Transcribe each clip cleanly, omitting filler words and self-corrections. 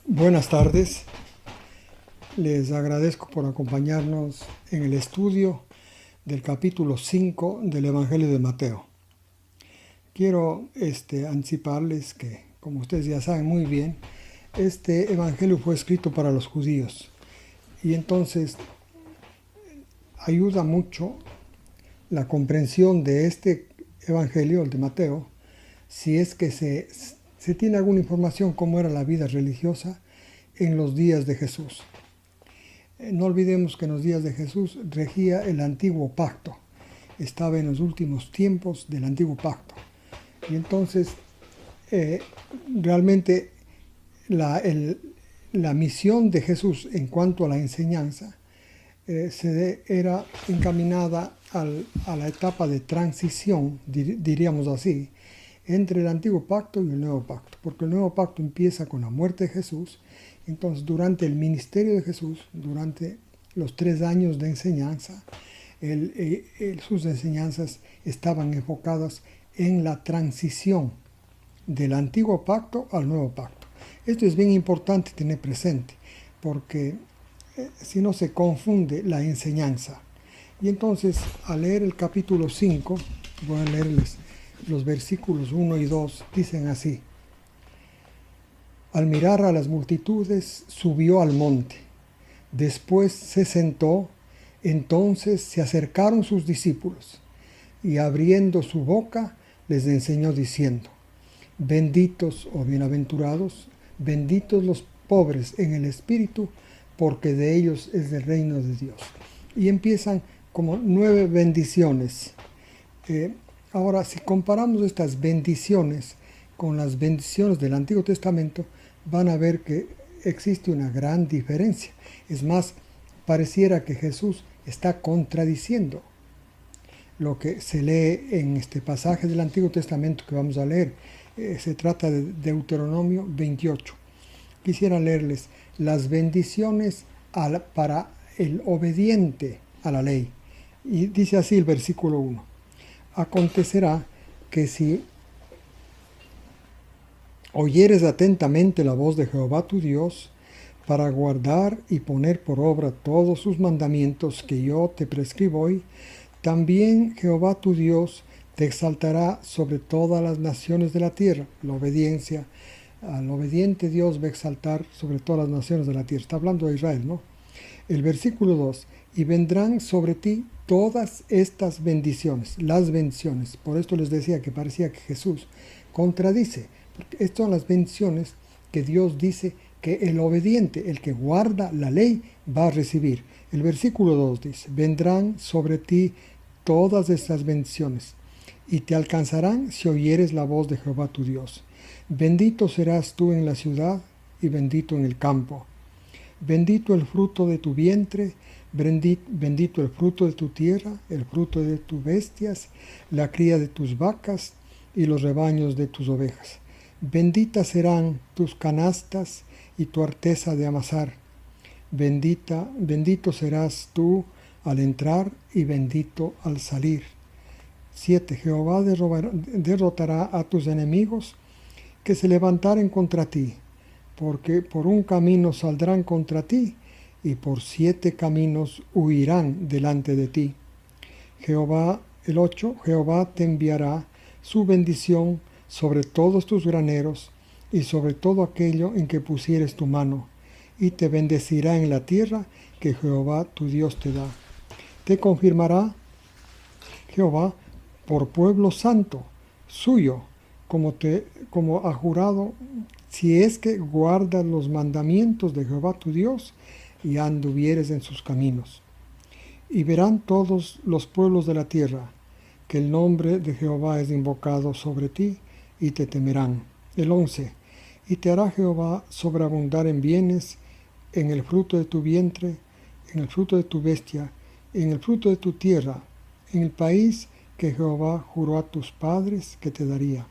Buenas tardes, les agradezco por acompañarnos en el estudio del capítulo 5 del Evangelio de Mateo. Quiero anticiparles que, como ustedes ya saben muy bien, este Evangelio fue escrito para los judíos y entonces ayuda mucho la comprensión de este Evangelio, el de Mateo, si es que se tiene alguna información cómo era la vida religiosa en los días de Jesús. No olvidemos que en los días de Jesús regía el antiguo pacto, estaba en los últimos tiempos del antiguo pacto. Y entonces, realmente la misión de Jesús en cuanto a la enseñanza era encaminada a la etapa de transición, diríamos así, entre el antiguo pacto y el nuevo pacto, porque el nuevo pacto empieza con la muerte de Jesús. Entonces, durante el ministerio de Jesús, durante los 3 años de enseñanza, sus enseñanzas estaban enfocadas en la transición del antiguo pacto al nuevo pacto. Esto es bien importante tener presente, porque si no se confunde la enseñanza. Y entonces, al leer el capítulo 5, voy a leerles los versículos 1 y 2, dicen así: Al mirar a las multitudes, subió al monte. Después se sentó, entonces se acercaron sus discípulos, y abriendo su boca les enseñó diciendo: Benditos o bienaventurados, benditos los pobres en el espíritu, porque de ellos es el reino de Dios. Y empiezan como 9 bendiciones. Ahora, si comparamos estas bendiciones con las bendiciones del Antiguo Testamento, van a ver que existe una gran diferencia. Es más, pareciera que Jesús está contradiciendo lo que se lee en este pasaje del Antiguo Testamento que vamos a leer. Se trata de Deuteronomio 28. Quisiera leerles las bendiciones para el obediente a la ley. Y dice así el versículo 1. Acontecerá que si oyeres atentamente la voz de Jehová tu Dios, para guardar y poner por obra todos sus mandamientos que yo te prescribo hoy, también Jehová tu Dios te exaltará sobre todas las naciones de la tierra. La obediencia al obediente Dios va a exaltar sobre todas las naciones de la tierra. Está hablando de Israel, ¿no? El versículo 2. Y vendrán sobre ti todas estas bendiciones, las bendiciones. Por esto les decía que parecía que Jesús contradice. Porque estas son las bendiciones que Dios dice que el obediente, el que guarda la ley, va a recibir. El versículo 2 dice: vendrán sobre ti todas estas bendiciones, y te alcanzarán si oyeres la voz de Jehová tu Dios. Bendito serás tú en la ciudad y bendito en el campo. Bendito el fruto de tu vientre, bendito el fruto de tu tierra, el fruto de tus bestias, la cría de tus vacas y los rebaños de tus ovejas. Benditas serán tus canastas y tu arteza de amasar. Bendito serás tú al entrar y bendito al salir. 7. Jehová derrotará a tus enemigos que se levantaren contra ti, porque por un camino saldrán contra ti, y por 7 caminos huirán delante de ti. El 8. Jehová te enviará su bendición sobre todos tus graneros, y sobre todo aquello en que pusieres tu mano, y te bendecirá en la tierra que Jehová tu Dios te da. Te confirmará Jehová por pueblo santo suyo, como ha jurado, si es que guardas los mandamientos de Jehová tu Dios y anduvieres en sus caminos. Y verán todos los pueblos de la tierra que el nombre de Jehová es invocado sobre ti, y te temerán. El 11. Y te hará Jehová sobreabundar en bienes, en el fruto de tu vientre, en el fruto de tu bestia, en el fruto de tu tierra, en el país que Jehová juró a tus padres que te daría.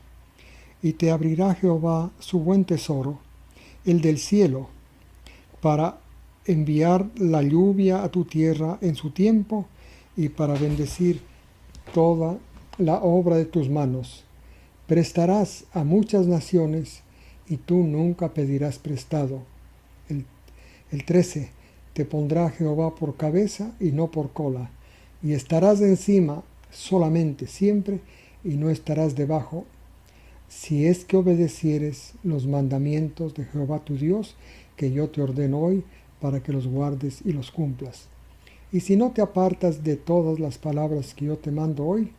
Y te abrirá Jehová su buen tesoro, el del cielo, para enviar la lluvia a tu tierra en su tiempo, y para bendecir toda la obra de tus manos. Prestarás a muchas naciones, y tú nunca pedirás prestado. El 13, te pondrá Jehová por cabeza y no por cola, y estarás encima solamente siempre, y no estarás debajo, si es que obedecieres los mandamientos de Jehová tu Dios, que yo te ordeno hoy, para que los guardes y los cumplas. Y si no te apartas de todas las palabras que yo te mando hoy,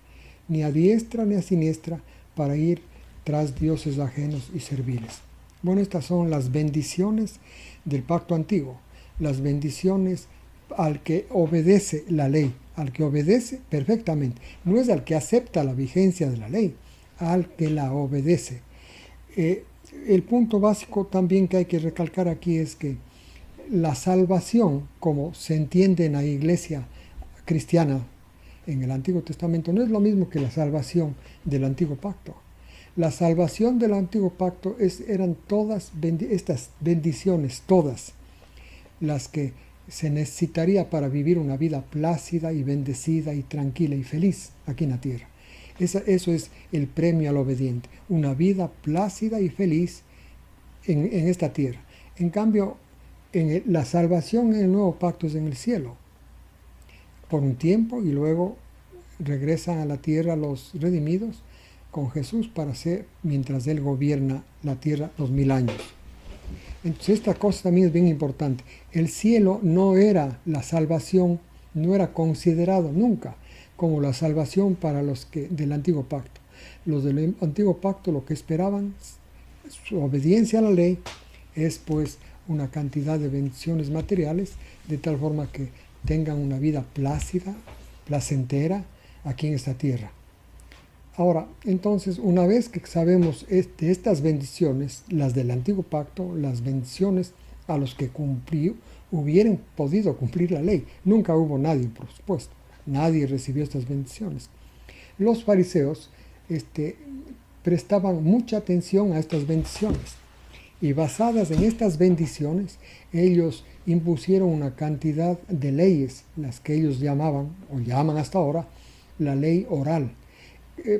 ni a diestra ni a siniestra, para ir tras dioses ajenos y servirles. Bueno, estas son las bendiciones del pacto antiguo, las bendiciones al que obedece la ley, al que obedece perfectamente. No es al que acepta la vigencia de la ley, al que la obedece. El punto básico también que hay que recalcar aquí es que la salvación, como se entiende en la iglesia cristiana en el Antiguo Testamento, no es lo mismo que la salvación del Antiguo Pacto. La salvación del Antiguo Pacto eran todas estas bendiciones, todas las que se necesitaría para vivir una vida plácida y bendecida y tranquila y feliz aquí en la tierra. Eso es el premio al obediente, una vida plácida y feliz en esta tierra. En cambio, la salvación en el nuevo pacto es en el cielo, por un tiempo, y luego regresan a la tierra los redimidos con Jesús para ser, mientras Él gobierna la tierra 2000 años. Entonces esta cosa también es bien importante. El cielo no era la salvación, no era considerado nunca como la salvación para los que del antiguo pacto. Los del antiguo pacto lo que esperaban, su obediencia a la ley, es pues una cantidad de bendiciones materiales, de tal forma que tengan una vida plácida, placentera aquí en esta tierra. Ahora, entonces, una vez que sabemos de estas bendiciones, las del antiguo pacto, las bendiciones a los que hubieran podido cumplir la ley, nunca hubo nadie, por supuesto, nadie recibió estas bendiciones. Los fariseos prestaban mucha atención a estas bendiciones, y basadas en estas bendiciones, ellos impusieron una cantidad de leyes, las que ellos llamaban, o llaman hasta ahora, la ley oral.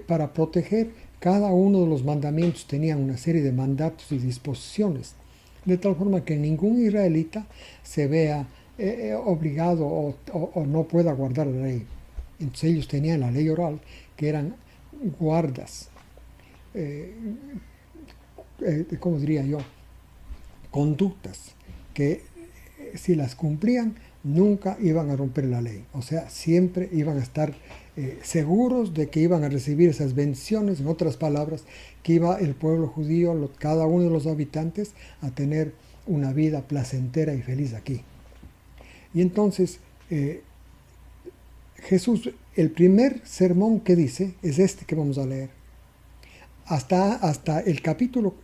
Para proteger cada uno de los mandamientos tenían una serie de mandatos y disposiciones, de tal forma que ningún israelita se vea obligado o no pueda guardar la ley. Entonces ellos tenían la ley oral, que eran guardas, ¿cómo diría yo? Conductas que si las cumplían nunca iban a romper la ley, o sea, siempre iban a estar seguros de que iban a recibir esas bendiciones. En otras palabras, que iba el pueblo judío, cada uno de los habitantes, a tener una vida placentera y feliz aquí. Y entonces Jesús, el primer sermón que dice es este que vamos a leer. Hasta el capítulo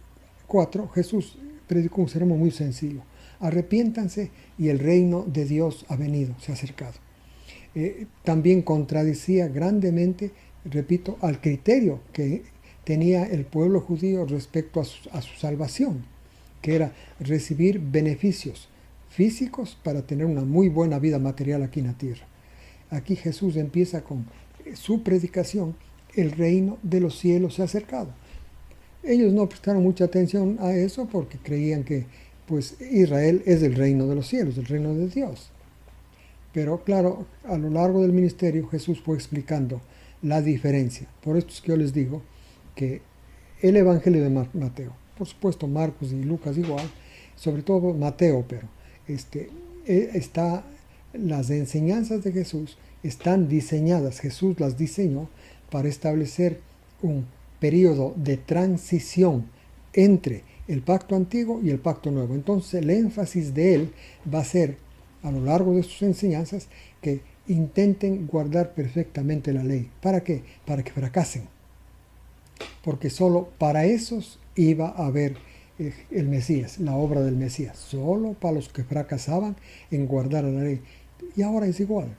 4, Jesús predicó un sermón muy sencillo: arrepiéntanse y el reino de Dios ha venido, se ha acercado. También contradecía grandemente, repito, al criterio que tenía el pueblo judío respecto a su salvación, que era recibir beneficios físicos para tener una muy buena vida material aquí en la tierra. Aquí Jesús empieza con su predicación: el reino de los cielos se ha acercado. Ellos no prestaron mucha atención a eso porque creían que pues Israel es el reino de los cielos, el reino de Dios. Pero claro, a lo largo del ministerio Jesús fue explicando la diferencia. Por esto es que yo les digo que el Evangelio de Mateo, por supuesto Marcos y Lucas igual, sobre todo Mateo, pero las enseñanzas de Jesús están diseñadas, Jesús las diseñó para establecer un periodo de transición entre el pacto antiguo y el pacto nuevo. Entonces el énfasis de él va a ser, a lo largo de sus enseñanzas, que intenten guardar perfectamente la ley. ¿Para qué? Para que fracasen. Porque solo para esos iba a haber el Mesías, la obra del Mesías. Solo para los que fracasaban en guardar la ley. Y ahora es igual.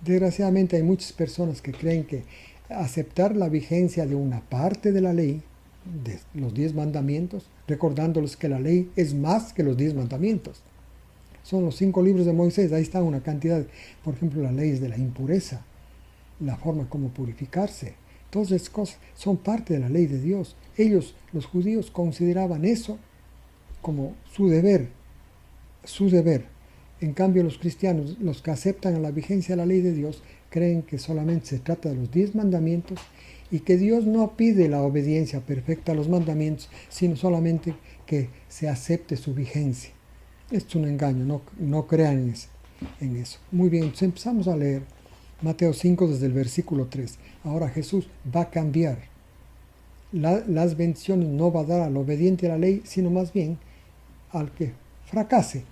Desgraciadamente hay muchas personas que creen que aceptar la vigencia de una parte de la ley, de los 10 mandamientos, recordándoles que la ley es más que los 10 mandamientos. Son los 5 libros de Moisés, ahí está una cantidad, por ejemplo, las leyes de la impureza, la forma como purificarse. Todas esas cosas son parte de la ley de Dios. Ellos, los judíos, consideraban eso como su deber, su deber. En cambio, los cristianos, los que aceptan a la vigencia de la ley de Dios, creen que solamente se trata de los 10 mandamientos y que Dios no pide la obediencia perfecta a los mandamientos, sino solamente que se acepte su vigencia. Esto es un engaño, no crean en eso. Muy bien, entonces empezamos a leer Mateo 5 desde el versículo 3. Ahora Jesús va a cambiar. Las bendiciones no va a dar al obediente a la ley, sino más bien al que fracase.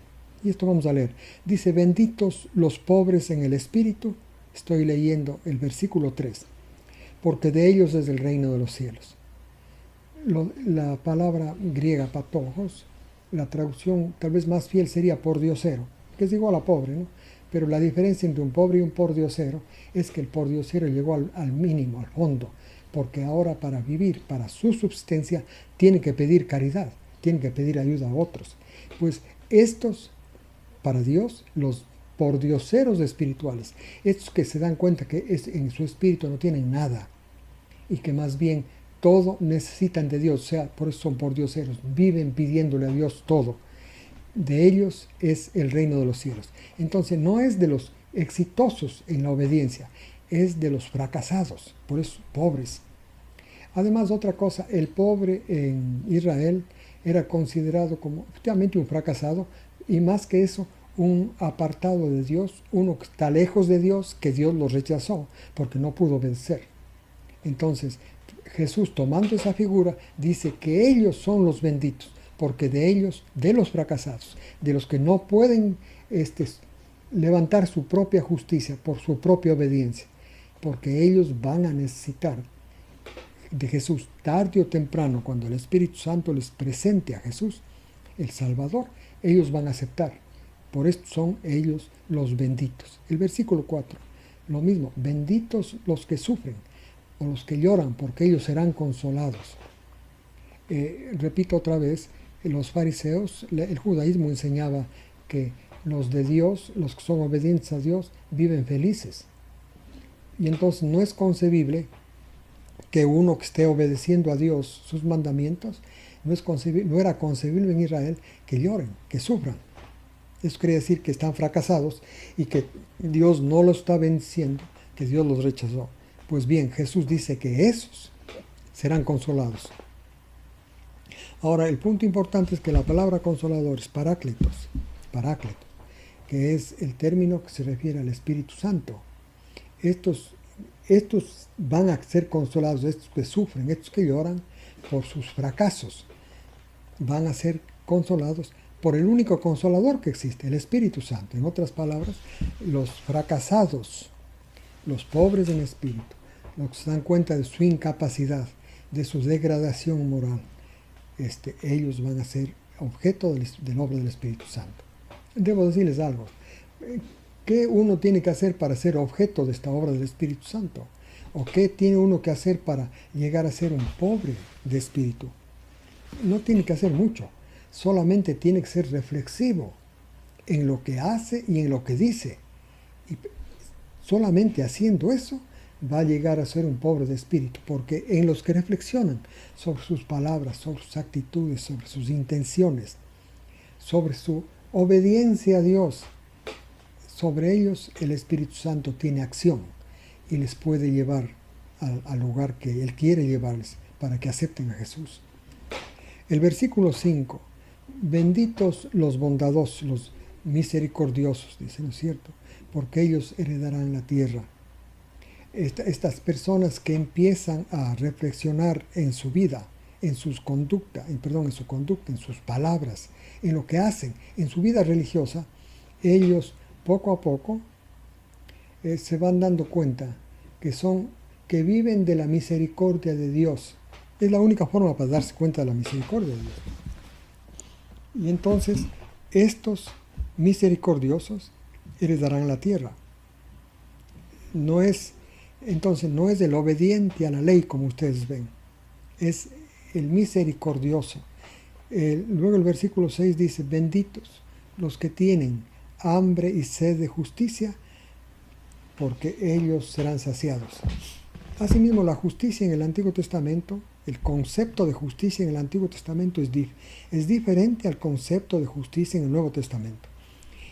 Y esto vamos a leer. Dice, benditos los pobres en el espíritu. Estoy leyendo el versículo 3. Porque de ellos es el reino de los cielos. La palabra griega patojos, la traducción tal vez más fiel sería pordiosero, que es igual a pobre, ¿no? Pero la diferencia entre un pobre y un pordiosero es que el pordiosero llegó al mínimo, al fondo, porque ahora para vivir, para su subsistencia, tiene que pedir caridad, tiene que pedir ayuda a otros. Pues estos, para Dios, los pordioseros espirituales, estos que se dan cuenta que en su espíritu no tienen nada y que más bien todo necesitan de Dios, o sea, por eso son pordioseros, viven pidiéndole a Dios todo. De ellos es el reino de los cielos. Entonces no es de los exitosos en la obediencia, es de los fracasados, por eso pobres. Además, otra cosa, el pobre en Israel era considerado como efectivamente un fracasado y más que eso, un apartado de Dios, uno que está lejos de Dios, que Dios lo rechazó porque no pudo vencer. Entonces, Jesús, tomando esa figura, dice que ellos son los benditos, porque de ellos, de los fracasados, de los que no pueden levantar su propia justicia por su propia obediencia, porque ellos van a necesitar de Jesús tarde o temprano, cuando el Espíritu Santo les presente a Jesús, el Salvador, ellos van a aceptar. Por esto son ellos los benditos. El versículo 4, lo mismo, benditos los que sufren o los que lloran, porque ellos serán consolados. Repito otra vez, los fariseos, el judaísmo enseñaba que los de Dios, los que son obedientes a Dios, viven felices. Y entonces no es concebible que uno que esté obedeciendo a Dios sus mandamientos, no era concebible en Israel que lloren, que sufran. Eso quiere decir que están fracasados y que Dios no los está venciendo, que Dios los rechazó. Pues bien, Jesús dice que esos serán consolados. Ahora, el punto importante es que la palabra consolador es parácletos, que es el término que se refiere al Espíritu Santo. Estos van a ser consolados, estos que sufren, estos que lloran por sus fracasos, van a ser consolados por el único consolador que existe, el Espíritu Santo. En otras palabras, los fracasados, los pobres en espíritu, los que se dan cuenta de su incapacidad, de su degradación moral, ellos van a ser objeto de la obra del Espíritu Santo. Debo decirles algo. ¿Qué uno tiene que hacer para ser objeto de esta obra del Espíritu Santo? ¿O qué tiene uno que hacer para llegar a ser un pobre de espíritu? No tiene que hacer mucho. Solamente tiene que ser reflexivo en lo que hace y en lo que dice. Y solamente haciendo eso va a llegar a ser un pobre de espíritu, porque en los que reflexionan sobre sus palabras, sobre sus actitudes, sobre sus intenciones, sobre su obediencia a Dios, sobre ellos el Espíritu Santo tiene acción y les puede llevar al lugar que Él quiere llevarles para que acepten a Jesús. El versículo 5, benditos los bondadosos, los misericordiosos, dice, ¿no es cierto? Porque ellos heredarán la tierra. Estas personas que empiezan a reflexionar en su vida, en su conducta, en sus palabras, en lo que hacen, en su vida religiosa, ellos poco a poco se van dando cuenta que viven de la misericordia de Dios. Es la única forma para darse cuenta de la misericordia de Dios. Y entonces estos misericordiosos heredarán la tierra. No es el obediente a la ley como ustedes ven, es el misericordioso. Luego el versículo 6 dice, benditos los que tienen hambre y sed de justicia, porque ellos serán saciados. Asimismo, la justicia en el Antiguo Testamento El concepto de justicia en el Antiguo Testamento es diferente al concepto de justicia en el Nuevo Testamento.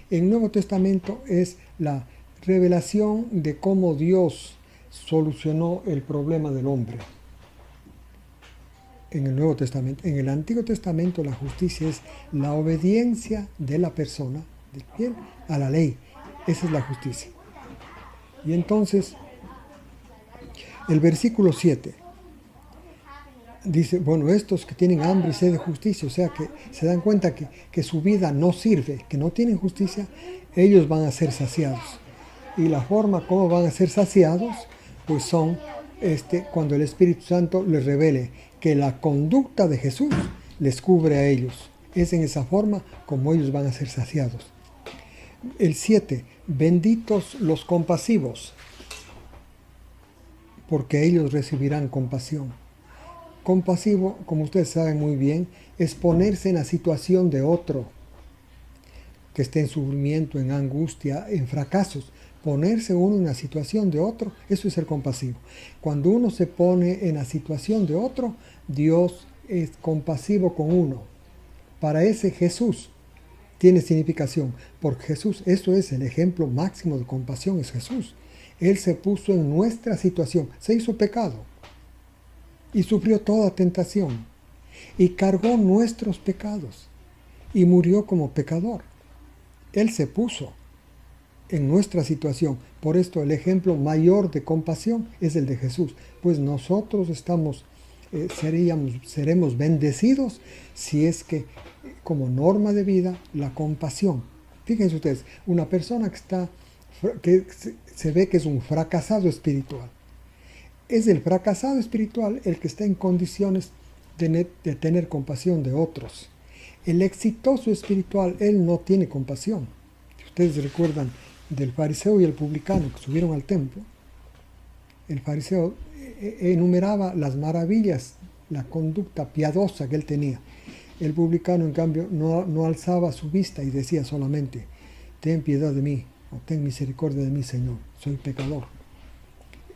En el Nuevo Testamento es la revelación de cómo Dios solucionó el problema del hombre. En el Nuevo Testamento. En el Antiguo Testamento la justicia es la obediencia de la persona a la ley. Esa es la justicia. Y entonces, el versículo 7 dice, bueno, estos que tienen hambre y sed de justicia, o sea, que se dan cuenta que su vida no sirve, que no tienen justicia, ellos van a ser saciados. Y la forma como van a ser saciados, pues son cuando el Espíritu Santo les revele que la conducta de Jesús les cubre a ellos. Es en esa forma como ellos van a ser saciados. El 7, benditos los compasivos, porque ellos recibirán compasión. Compasivo, como ustedes saben muy bien, es ponerse en la situación de otro que esté en sufrimiento, en angustia, en fracasos. Ponerse uno en la situación de otro, eso es ser compasivo. Cuando uno se pone en la situación de otro, Dios es compasivo con uno. Para ese Jesús tiene significación, porque Jesús, eso es el ejemplo máximo de compasión, es Jesús. Él se puso en nuestra situación, se hizo pecado y sufrió toda tentación y cargó nuestros pecados y murió como pecador. Él se puso en nuestra situación. Por esto el ejemplo mayor de compasión es el de Jesús, pues nosotros seremos bendecidos si es que como norma de vida la compasión. Fíjense ustedes, una persona que se ve que es un fracasado espiritual, es el fracasado espiritual el que está en condiciones de tener compasión de otros. El exitoso espiritual, él no tiene compasión. Si ustedes recuerdan del fariseo y el publicano que subieron al templo, el fariseo enumeraba las maravillas, la conducta piadosa que él tenía. El publicano, en cambio, no alzaba su vista y decía solamente, ten piedad de mí, o ten misericordia de mí, Señor, soy pecador.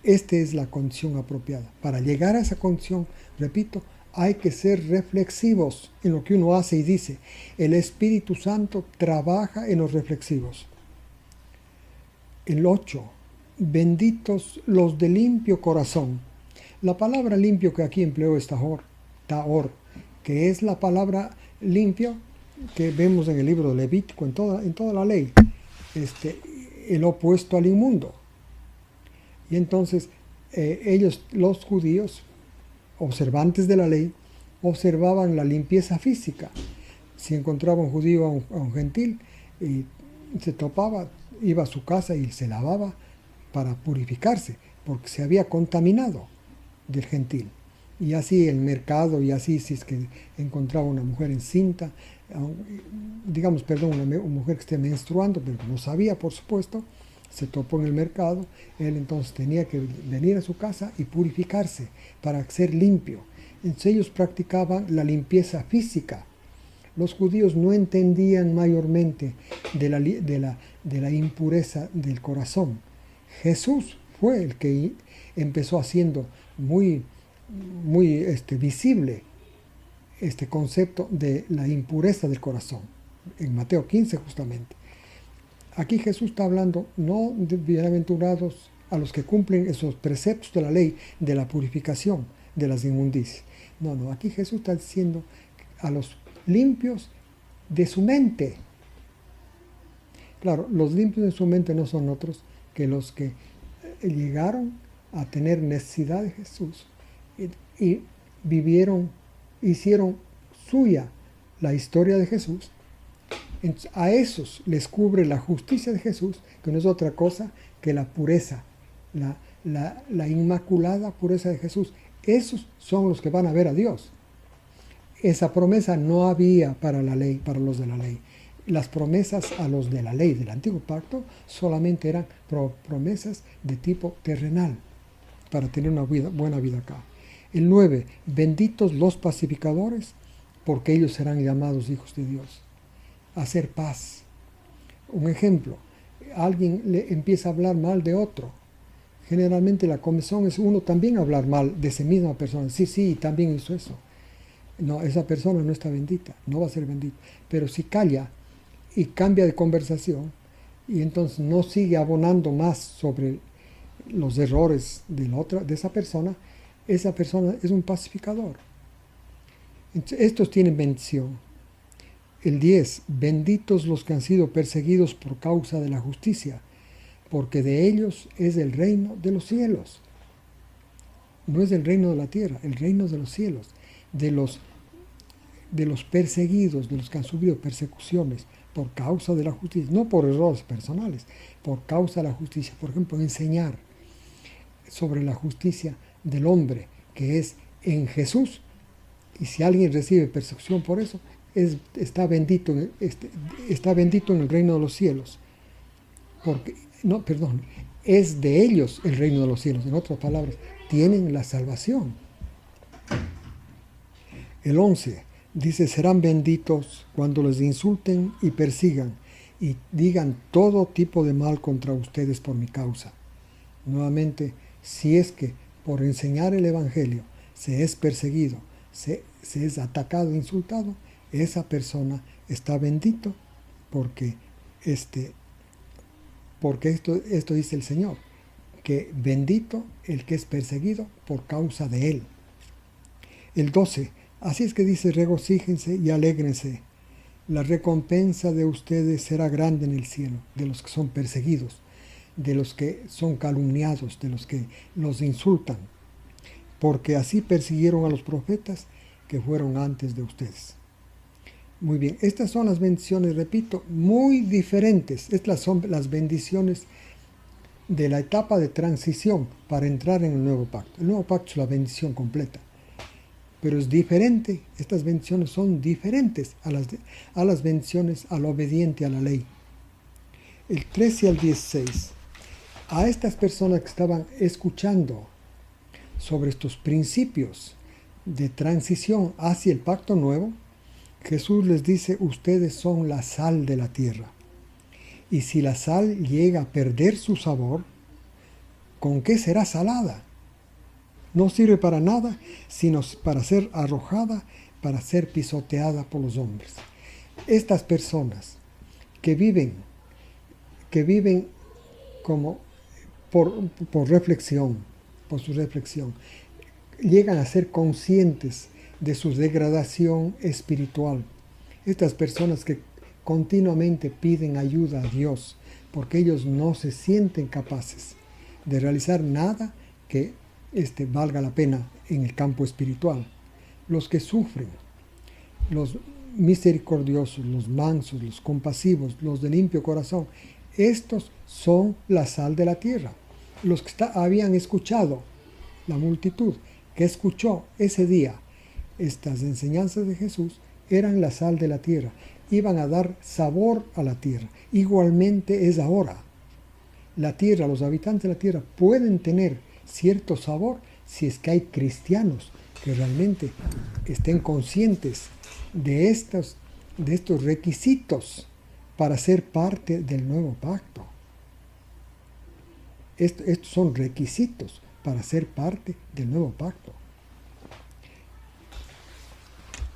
Esta es la condición apropiada. Para llegar a esa condición, repito, hay que ser reflexivos en lo que uno hace y dice. El Espíritu Santo trabaja en los reflexivos. El 8. Benditos los de limpio corazón. La palabra limpio que aquí empleó es tahor, que es la palabra limpio que vemos en el libro de Levítico, en toda la ley, el opuesto al inmundo. Y entonces ellos, los judíos, observantes de la ley, observaban la limpieza física. Si encontraba un judío a un gentil y se topaba, iba a su casa y se lavaba para purificarse, porque se había contaminado del gentil. Y así el mercado, y así si es que encontraba una mujer encinta, una mujer que esté menstruando, pero no sabía, por supuesto, se topó en el mercado, él entonces tenía que venir a su casa y purificarse para ser limpio. Entonces ellos practicaban la limpieza física. Los judíos no entendían mayormente de la impureza del corazón. Jesús fue el que empezó haciendo muy visible este concepto de la impureza del corazón, en Mateo 15 justamente. Aquí Jesús está hablando no de bienaventurados a los que cumplen esos preceptos de la ley, de la purificación de las inmundicias. No, aquí Jesús está diciendo a los limpios de su mente. Claro, los limpios de su mente no son otros que los que llegaron a tener necesidad de Jesús y hicieron suya la historia de Jesús. Entonces, a esos les cubre la justicia de Jesús, que no es otra cosa que la pureza, la inmaculada pureza de Jesús. Esos son los que van a ver a Dios. Esa promesa no había para la ley, para los de la ley. Las promesas a los de la ley del Antiguo Pacto solamente eran promesas de tipo terrenal, para tener una buena vida acá. El 9, benditos los pacificadores, porque ellos serán llamados hijos de Dios. Hacer paz. Un ejemplo, alguien le empieza a hablar mal de otro. Generalmente la comezón es uno también hablar mal de esa misma persona. Sí, también hizo eso. No, esa persona no está bendita, no va a ser bendita. Pero si calla y cambia de conversación y entonces no sigue abonando más sobre los errores de esa persona es un pacificador. Entonces, estos tienen bendición. El 10, benditos los que han sido perseguidos por causa de la justicia, porque de ellos es el reino de los cielos. No es el reino de la tierra, el reino de los cielos, de los perseguidos, de los que han sufrido persecuciones por causa de la justicia, no por errores personales, por causa de la justicia. Por ejemplo, enseñar sobre la justicia del hombre que es en Jesús, y si alguien recibe persecución por eso, está bendito en el reino de los cielos. Es de ellos el reino de los cielos. En otras palabras, tienen la salvación. El 11 dice, serán benditos cuando les insulten y persigan y digan todo tipo de mal contra ustedes por mi causa. Nuevamente, si es que por enseñar el Evangelio se es perseguido, se es atacado, insultado, esa persona está bendito porque esto dice el Señor, que bendito el que es perseguido por causa de él. El 12, así es que dice, regocíjense y alégrense. La recompensa de ustedes será grande en el cielo, de los que son perseguidos, de los que son calumniados, de los que los insultan, porque así persiguieron a los profetas que fueron antes de ustedes. Muy bien, estas son las bendiciones, repito, muy diferentes. Estas son las bendiciones de la etapa de transición para entrar en el nuevo pacto. El nuevo pacto es la bendición completa, pero es diferente. Estas bendiciones son diferentes a las bendiciones al obediente a la ley. El 13 al 16. A estas personas que estaban escuchando sobre estos principios de transición hacia el pacto nuevo, Jesús les dice, ustedes son la sal de la tierra. Y si la sal llega a perder su sabor, ¿con qué será salada? No sirve para nada, sino para ser arrojada, para ser pisoteada por los hombres. Estas personas que viven como por reflexión, por su reflexión, llegan a ser conscientes de su degradación espiritual. Estas personas que continuamente piden ayuda a Dios porque ellos no se sienten capaces de realizar nada que valga la pena en el campo espiritual. Los que sufren, los misericordiosos, los mansos, los compasivos, los de limpio corazón, estos son la sal de la tierra. Los que habían escuchado, la multitud que escuchó ese día estas enseñanzas de Jesús, eran la sal de la tierra, iban a dar sabor a la tierra. Igualmente es ahora. La tierra, los habitantes de la tierra pueden tener cierto sabor si es que hay cristianos que realmente estén conscientes de estos requisitos para ser parte del nuevo pacto. Estos son requisitos para ser parte del nuevo pacto.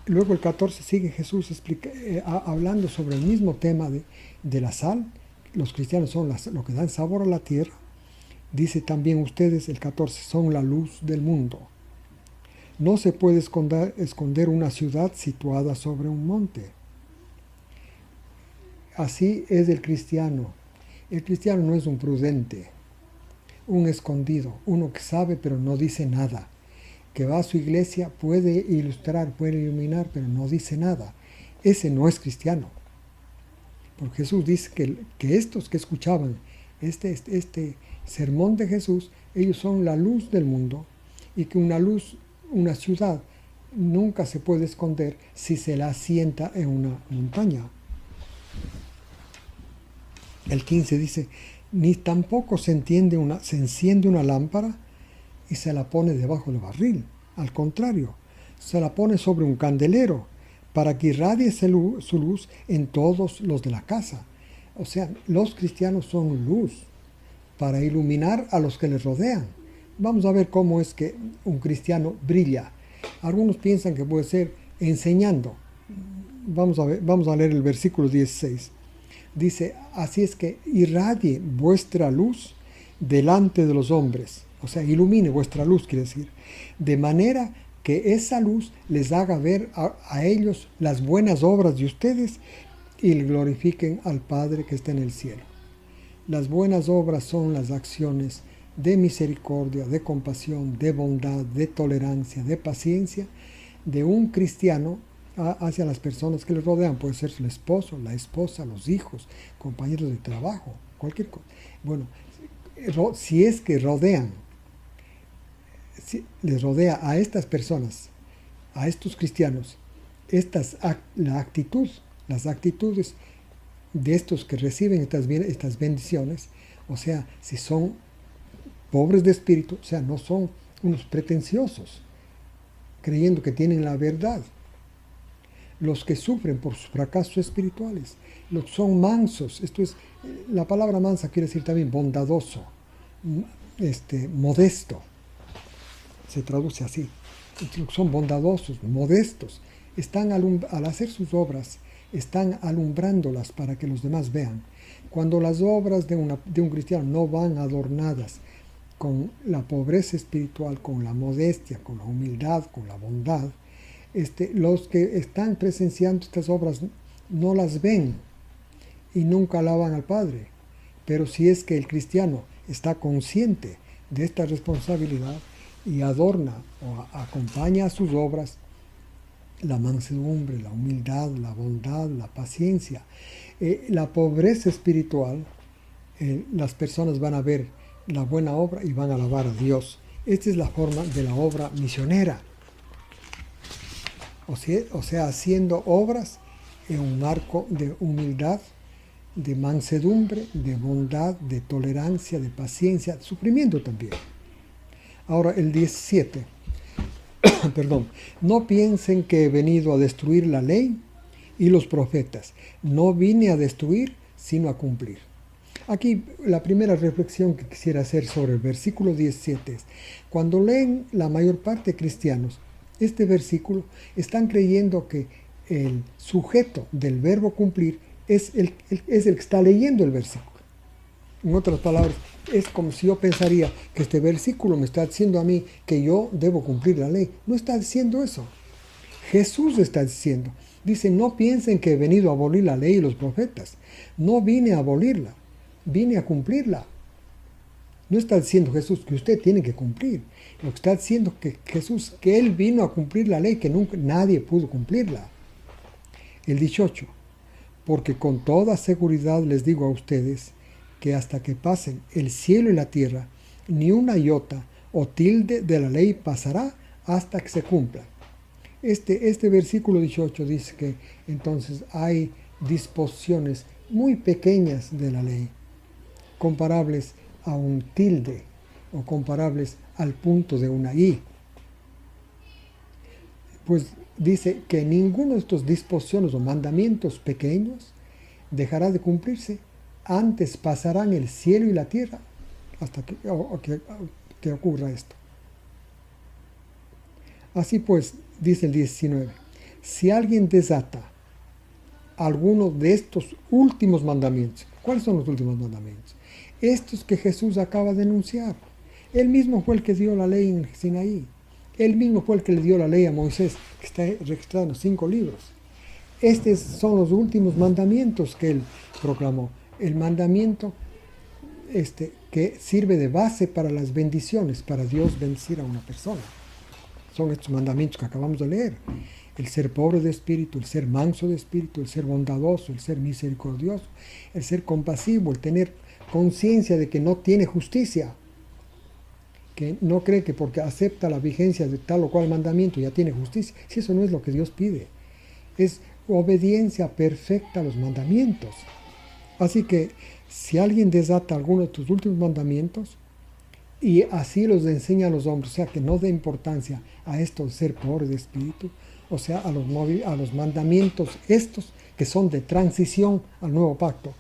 Luego el 14 sigue Jesús hablando sobre el mismo tema de la sal. Los cristianos son lo que dan sabor a la tierra. Dice también ustedes, el 14, son la luz del mundo. No se puede esconder una ciudad situada sobre un monte. Así es el cristiano. El cristiano no es un prudente, un escondido, uno que sabe pero no dice nada, que va a su iglesia, puede ilustrar, puede iluminar, pero no dice nada. Ese no es cristiano. Porque Jesús dice que estos que escuchaban este sermón de Jesús, ellos son la luz del mundo, y que una ciudad nunca se puede esconder si se la asienta en una montaña. El 15 dice, ni tampoco se enciende una lámpara y se la pone debajo del barril. Al contrario, se la pone sobre un candelero para que irradie su luz en todos los de la casa. O sea, los cristianos son luz. para iluminar a los que les rodean. Vamos a ver cómo es que un cristiano brilla. Algunos piensan que puede ser enseñando. Vamos a leer el versículo 16. Dice, así es que irradie vuestra luz delante de los hombres. O sea, ilumine vuestra luz, quiere decir. De manera que esa luz les haga ver a ellos las buenas obras de ustedes y glorifiquen al Padre que está en el cielo. Las buenas obras son las acciones de misericordia, de compasión, de bondad, de tolerancia, de paciencia de un cristiano hacia las personas que le rodean. Puede ser el esposo, la esposa, los hijos, compañeros de trabajo, cualquier cosa. Bueno, si es que les rodea a estas personas, a estos cristianos, las actitudes de estos que reciben estas bendiciones, o sea, si son pobres de espíritu, o sea, no son unos pretenciosos, creyendo que tienen la verdad. Los que sufren por sus fracasos espirituales, los que son mansos, la palabra mansa quiere decir también bondadoso, modesto, se traduce así. Los que son bondadosos, modestos, al hacer sus obras, están alumbrándolas para que los demás vean. Cuando las obras de un cristiano no van adornadas con la pobreza espiritual, con la modestia, con la humildad, con la bondad, los que están presenciando estas obras no las ven y nunca alaban al Padre. Pero si es que el cristiano está consciente de esta responsabilidad y adorna o acompaña a sus obras la mansedumbre, la humildad, la bondad, la paciencia, la pobreza espiritual, las personas van a ver la buena obra y van a alabar a Dios. Esta es la forma de la obra misionera. O sea, haciendo obras en un marco de humildad, de mansedumbre, de bondad, de tolerancia, de paciencia, sufrimiento también. Ahora el 17. Perdón. No piensen que he venido a destruir la ley y los profetas. No vine a destruir, sino a cumplir. Aquí la primera reflexión que quisiera hacer sobre el versículo 17 es, cuando leen la mayor parte de cristianos este versículo, están creyendo que el sujeto del verbo cumplir es el que está leyendo el versículo. En otras palabras, es como si yo pensaría que este versículo me está diciendo a mí que yo debo cumplir la ley. No está diciendo eso. Jesús está diciendo, dice, no piensen que he venido a abolir la ley y los profetas. No vine a abolirla, vine a cumplirla. No está diciendo Jesús que usted tiene que cumplir. Lo que está diciendo que Jesús, que Él vino a cumplir la ley, que nunca nadie pudo cumplirla. El 18, porque con toda seguridad les digo a ustedes que hasta que pasen el cielo y la tierra, ni una iota o tilde de la ley pasará hasta que se cumpla. Este versículo 18 dice que entonces hay disposiciones muy pequeñas de la ley, comparables a un tilde o comparables al punto de una i. Pues dice que ninguno de estos disposiciones o mandamientos pequeños dejará de cumplirse. Antes pasarán el cielo y la tierra hasta que ocurra esto. Así pues, dice el 19, si alguien desata alguno de estos últimos mandamientos, ¿cuáles son los últimos mandamientos? Estos que Jesús acaba de enunciar. Él mismo fue el que dio la ley en Sinaí. Él mismo fue el que le dio la ley a Moisés, que está registrado en los 5 libros. Estos son los últimos mandamientos que él proclamó. El mandamiento que sirve de base para las bendiciones, para Dios bendecir a una persona. Son estos mandamientos que acabamos de leer. El ser pobre de espíritu, el ser manso de espíritu, el ser bondadoso, el ser misericordioso, el ser compasivo, el tener conciencia de que no tiene justicia, que no cree que porque acepta la vigencia de tal o cual mandamiento ya tiene justicia. Si eso no es lo que Dios pide, es obediencia perfecta a los mandamientos. Así que si alguien desata alguno de tus últimos mandamientos y así los enseña a los hombres, o sea que no dé importancia a esto de ser pobre de espíritu, o sea a los mandamientos estos que son de transición al nuevo pacto,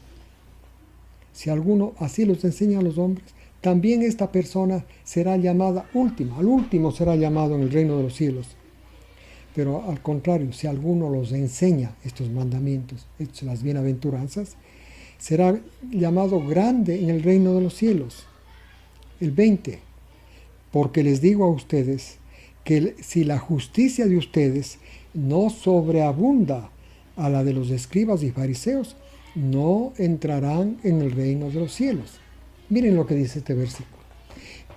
si alguno así los enseña a los hombres, también esta persona será llamada última, al último será llamado en el reino de los cielos. Pero al contrario, si alguno los enseña estos mandamientos, las bienaventuranzas, será llamado grande en el reino de los cielos. El 20. Porque les digo a ustedes que si la justicia de ustedes no sobreabunda a la de los escribas y fariseos, no entrarán en el reino de los cielos. Miren lo que dice este versículo.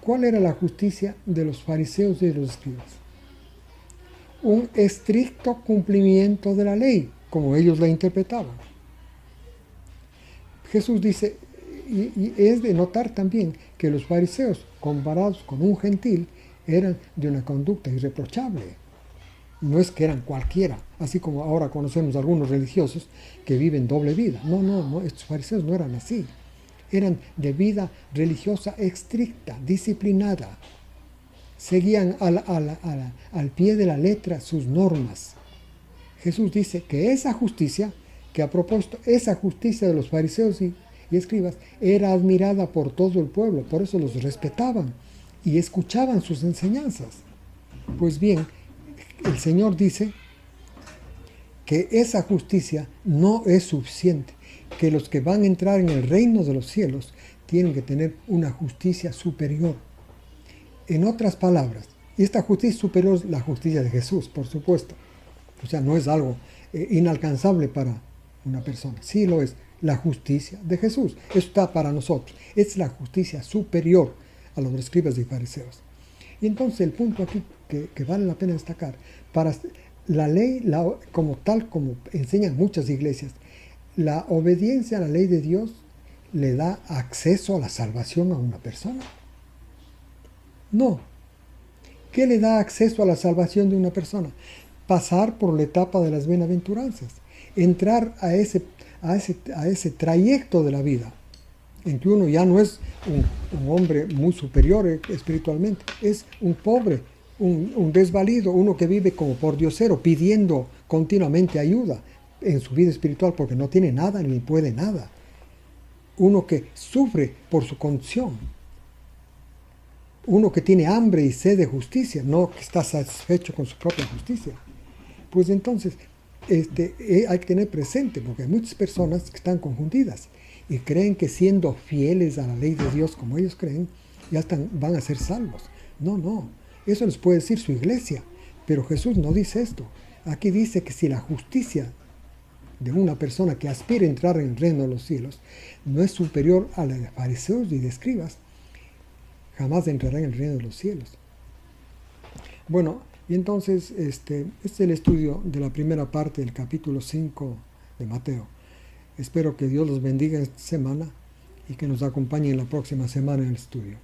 ¿Cuál era la justicia de los fariseos y de los escribas? Un estricto cumplimiento de la ley, como ellos la interpretaban. Jesús dice, y es de notar también que los fariseos, comparados con un gentil, eran de una conducta irreprochable. No es que eran cualquiera, así como ahora conocemos algunos religiosos que viven doble vida. No, estos fariseos no eran así. Eran de vida religiosa estricta, disciplinada. Seguían al pie de la letra sus normas. Jesús dice que esa justicia, que a propósito, esa justicia de los fariseos y escribas, era admirada por todo el pueblo, por eso los respetaban y escuchaban sus enseñanzas. Pues bien, el Señor dice que esa justicia no es suficiente, que los que van a entrar en el reino de los cielos tienen que tener una justicia superior. En otras palabras, y esta justicia superior es la justicia de Jesús, por supuesto. O sea, no es algo inalcanzable para una persona. Sí lo es, la justicia de Jesús. Eso está para nosotros. Es la justicia superior a los escribas y fariseos. Y entonces el punto aquí que vale la pena destacar, para la ley, como tal como enseñan muchas iglesias, la obediencia a la ley de Dios le da acceso a la salvación a una persona. No. ¿Qué le da acceso a la salvación de una persona? Pasar por la etapa de las bienaventuranzas, entrar a ese trayecto de la vida, en que uno ya no es un hombre muy superior espiritualmente, es un pobre, un desvalido, uno que vive como pordiosero, pidiendo continuamente ayuda en su vida espiritual porque no tiene nada ni puede nada. Uno que sufre por su condición. Uno que tiene hambre y sed de justicia, no que está satisfecho con su propia justicia. Pues entonces hay que tener presente, porque hay muchas personas que están confundidas y creen que siendo fieles a la ley de Dios como ellos creen, van a ser salvos. No, eso les puede decir su iglesia, pero Jesús no dice esto. Aquí dice que si la justicia de una persona que aspira a entrar en el reino de los cielos no es superior a la de fariseos y de escribas, jamás entrará en el reino de los cielos. Bueno, y entonces este es el estudio de la primera parte del capítulo 5 de Mateo. Espero que Dios los bendiga esta semana y que nos acompañe en la próxima semana en el estudio.